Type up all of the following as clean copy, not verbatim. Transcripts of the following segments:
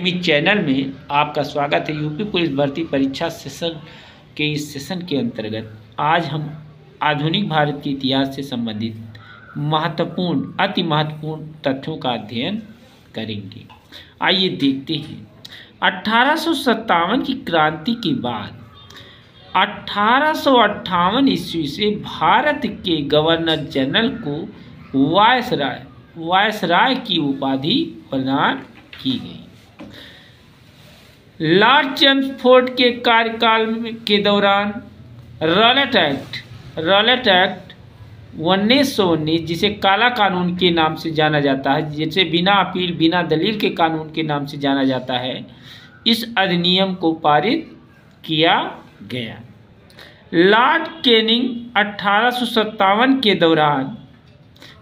Academy channel में आपका स्वागत है। यूपी पुलिस भर्ती परीक्षा सेशन के इस सेशन के अंतर्गत आज हम आधुनिक भारत के इतिहास से संबंधित अति महत्वपूर्ण तथ्यों का अध्ययन करेंगे। आइए देखते हैं। 1857 की क्रांति के बाद 1858 ईस्वी से भारत के गवर्नर जनरल को वायसराय की उपाधि प्रदान की गई। लॉर्ड चेम्सफोर्ड के कार्यकाल के दौरान रॉलेट एक्ट 1919, जिसे काला कानून के नाम से जाना जाता है, जिसे बिना अपील बिना दलील के कानून के नाम से जाना जाता है, इस अधिनियम को पारित किया गया। लॉर्ड कैनिंग 1857 के दौरान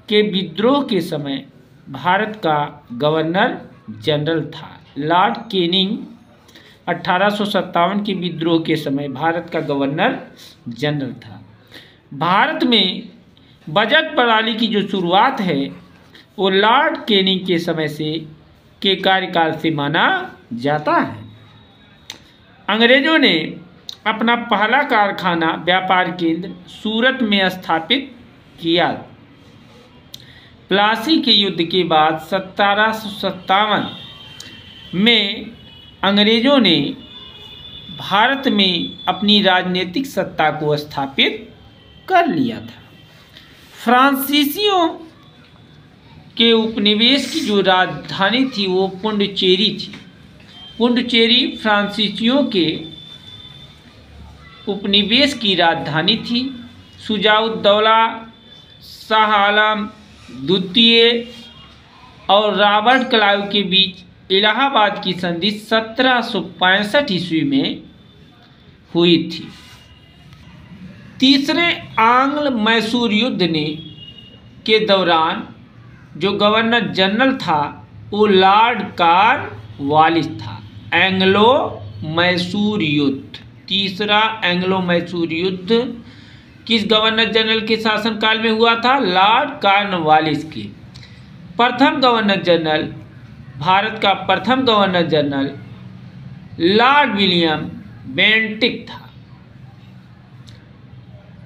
के विद्रोह के समय भारत का गवर्नर जनरल था। लॉर्ड कैनिंग 1857 के विद्रोह के समय भारत का गवर्नर जनरल था। भारत में बजट प्रणाली की जो शुरुआत है वो लॉर्ड कैनिंग के समय के कार्यकाल से माना जाता है। अंग्रेजों ने अपना पहला कारखाना व्यापार केंद्र सूरत में स्थापित किया। प्लासी के युद्ध के बाद 1757 में अंग्रेजों ने भारत में अपनी राजनीतिक सत्ता को स्थापित कर लिया था। फ्रांसीसियों के उपनिवेश की जो राजधानी थी वो पुडुचेरी थी। पुडुचेरी फ्रांसीसियों के उपनिवेश की राजधानी थी। शुजाउद्दौला, शाह आलम द्वितीय और रॉबर्ट क्लाइव के बीच इलाहाबाद की संधि 1765 ईस्वी में हुई थी। तीसरे आंग्ल मैसूर युद्ध के दौरान जो गवर्नर जनरल था वो लॉर्ड कॉर्नवालिस था। एंग्लो मैसूर युद्ध, तीसरा एंग्लो मैसूर युद्ध किस गवर्नर जनरल के शासनकाल में हुआ था? लॉर्ड कॉर्नवालिस के। प्रथम गवर्नर जनरल, भारत का प्रथम governor general Lord William Bentinck था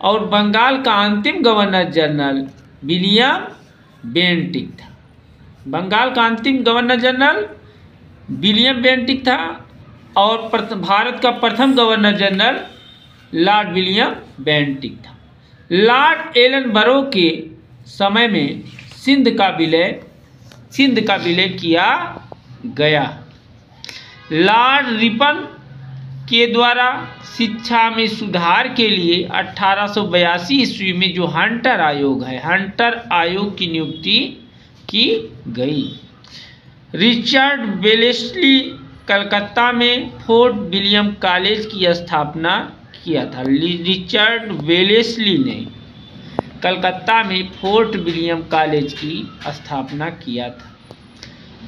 और बंगाल का अंतिम गवर्नर जनरल विलियम बेंटिक था। बंगाल का अंतिम गवर्नर जनरल विलियम बेंटिक था और भारत का प्रथम governor general Lord William Bentinck था। लॉर्ड एलनबरो के समय में सिंध का विलय किया गया। लॉर्ड रिपन के द्वारा शिक्षा में सुधार के लिए 1882 ईस्वी में जो हंटर आयोग की नियुक्ति की गई। रिचर्ड वेलेस्ली कलकत्ता में फोर्ट विलियम कॉलेज की स्थापना किया था। रिचर्ड वेलेस्ली ने कलकत्ता में फोर्ट विलियम कॉलेज की स्थापना किया था।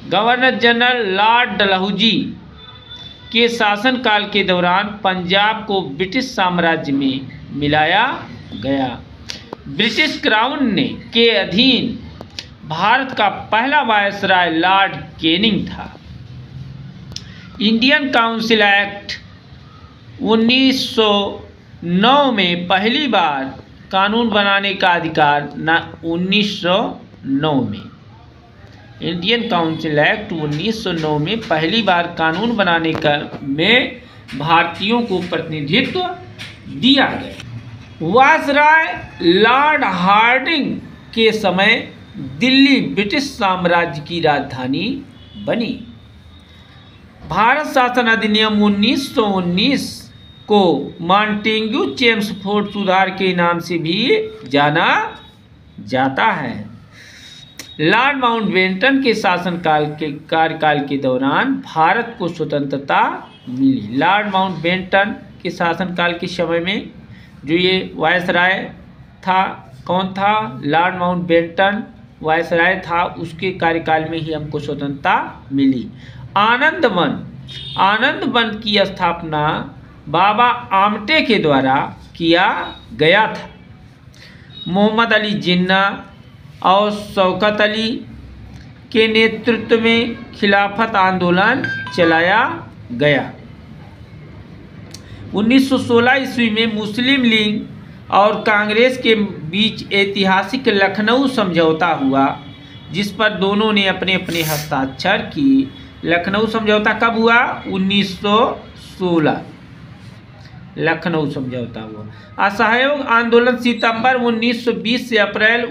गवर्नर जनरल लॉर्ड डलहौजी के शासनकाल के दौरान पंजाब को ब्रिटिश साम्राज्य में मिलाया गया। ब्रिटिश क्राउन के अधीन भारत का पहला वायसराय लॉर्ड कैनिंग था। इंडियन काउंसिल एक्ट 1909 में पहली बार कानून बनाने का अधिकार 1909 में इंडियन काउंसिल एक्ट 1909 में पहली बार कानून बनाने में भारतीयों को प्रतिनिधित्व दिया गया। वायसराय लॉर्ड हार्डिंग के समय दिल्ली ब्रिटिश साम्राज्य की राजधानी बनी। भारत शासन अधिनियम 1919 को मॉन्टेग्यू चेम्सफोर्ड सुधार के नाम से भी जाना जाता है। लॉर्ड माउंटबेटन के कार्यकाल के दौरान भारत को स्वतंत्रता मिली। लॉर्ड माउंटबेटन के शासनकाल के समय में जो ये वायसराय था, कौन था? लॉर्ड माउंटबेटन वायसराय था। उसके कार्यकाल में ही हमको स्वतंत्रता मिली। आनंद वन की स्थापना बाबा आमटे के द्वारा किया गया था। मोहम्मद अली जिन्ना और शौकत अली के नेतृत्व में खिलाफत आंदोलन चलाया गया। 1916 ईस्वी में मुस्लिम लीग और कांग्रेस के बीच ऐतिहासिक लखनऊ समझौता हुआ, जिस पर दोनों ने अपने अपने हस्ताक्षर किए। लखनऊ समझौता कब हुआ? 1916 लखनऊ समझौता हुआ। असहयोग आंदोलन सितंबर 1920 से अप्रैल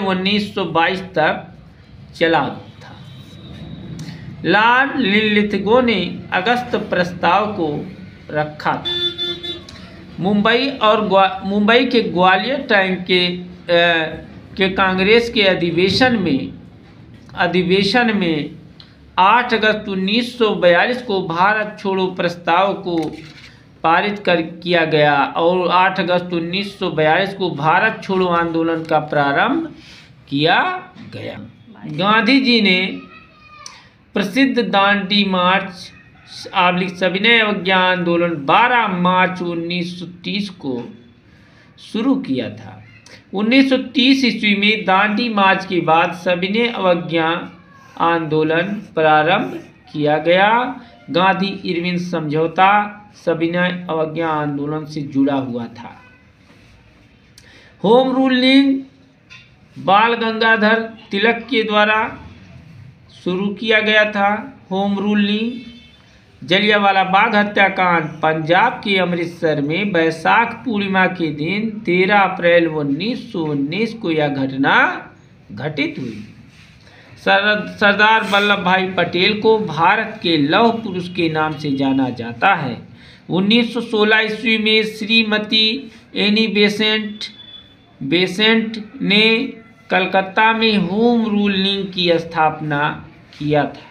1922 तक चला था। लॉर्ड लिनलिथगो ने अगस्त प्रस्ताव को रखा था। मुंबई के ग्वालियर टाइम के कांग्रेस के अधिवेशन में 8 अगस्त 1942 को भारत छोड़ो प्रस्ताव को पारित किया गया और 8 अगस्त 1942 को भारत छोड़ो आंदोलन का प्रारंभ किया गया। गांधी जी ने प्रसिद्ध दांडी मार्च सविनय अवज्ञा आंदोलन 12 मार्च 1930 को शुरू किया था। 1930 ईस्वी में दांडी मार्च के बाद सविनय अवज्ञा आंदोलन प्रारंभ किया गया। गांधी इरविन समझौता सविनय अवज्ञा आंदोलन से जुड़ा हुआ था। होम रूलिंग बाल गंगाधर तिलक के द्वारा शुरू किया गया था। होम रूलिंग जलियांवाला बाग हत्याकांड पंजाब के अमृतसर में बैसाख पूर्णिमा के दिन 13 अप्रैल 1919 को यह घटना घटित हुई। सरदार वल्लभ भाई पटेल को भारत के लौह पुरुष के नाम से जाना जाता है। 1916 ईस्वी में श्रीमती एनी बेसेंट ने कलकत्ता में होम रूलिंग की स्थापना किया था।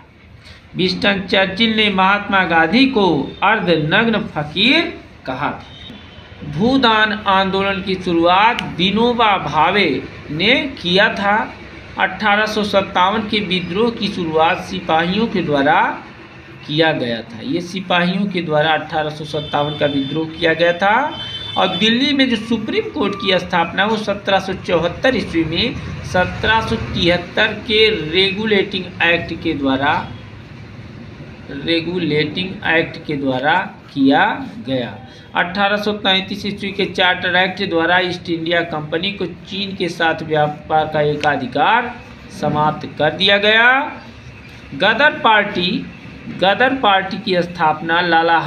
विंस्टन चर्चिल ने महात्मा गांधी को अर्धनग्न फकीर कहा था। भूदान आंदोलन की शुरुआत विनोबा भावे ने किया था। 1857 के विद्रोह की शुरुआत सिपाहियों के द्वारा किया गया था। ये सिपाहियों के द्वारा 1857 का विद्रोह किया गया था। और दिल्ली में जो सुप्रीम कोर्ट की स्थापना वो 1774 ईस्वी में 1773 के रेगुलेटिंग एक्ट के द्वारा किया गया। 1833 ईस्वी के चार्टर एक्ट द्वारा ईस्ट इंडिया कंपनी को चीन के साथ व्यापार का एकाधिकार समाप्त कर दिया गया। गदर पार्टी की स्थापना लाला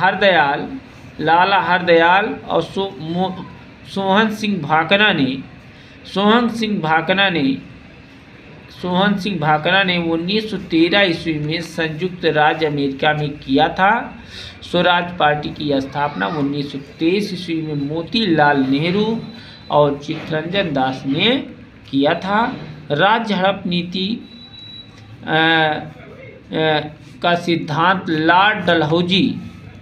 हरदयाल और सोहन सिंह भाकरा ने 1913 ईस्वी में संयुक्त राज्य अमेरिका में किया था। स्वराज पार्टी की स्थापना 1923 ईस्वी में मोतीलाल नेहरू और चित्तरंजन दास ने किया था। राज्य हड़प नीति का सिद्धांत लॉर्ड डलहौजी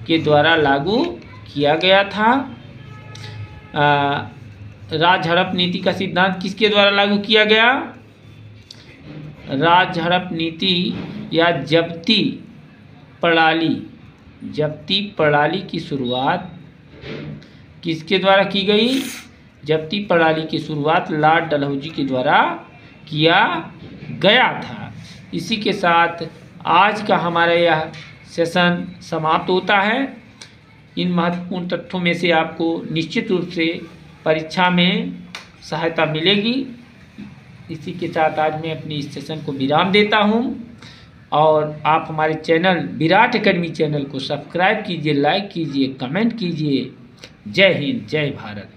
के द्वारा लागू किया गया था। राज्य हड़प नीति का सिद्धांत किसके द्वारा लागू किया गया? राज्य हड़प नीति या जब्ती प्रणाली की शुरुआत किसके द्वारा की गई? जब्ती प्रणाली की शुरुआत लॉर्ड डलहौजी के द्वारा किया गया था। इसी के साथ आज का हमारा यह सेशन समाप्त होता है। इन महत्वपूर्ण तथ्यों में से आपको निश्चित रूप से परीक्षा में सहायता मिलेगी। इसी के साथ आज मैं अपनी इस सेशन को विराम देता हूं और आप हमारे चैनल विराट एकेडमी चैनल को सब्सक्राइब कीजिए, लाइक कीजिए, कमेंट कीजिए। जय हिंद, जय भारत।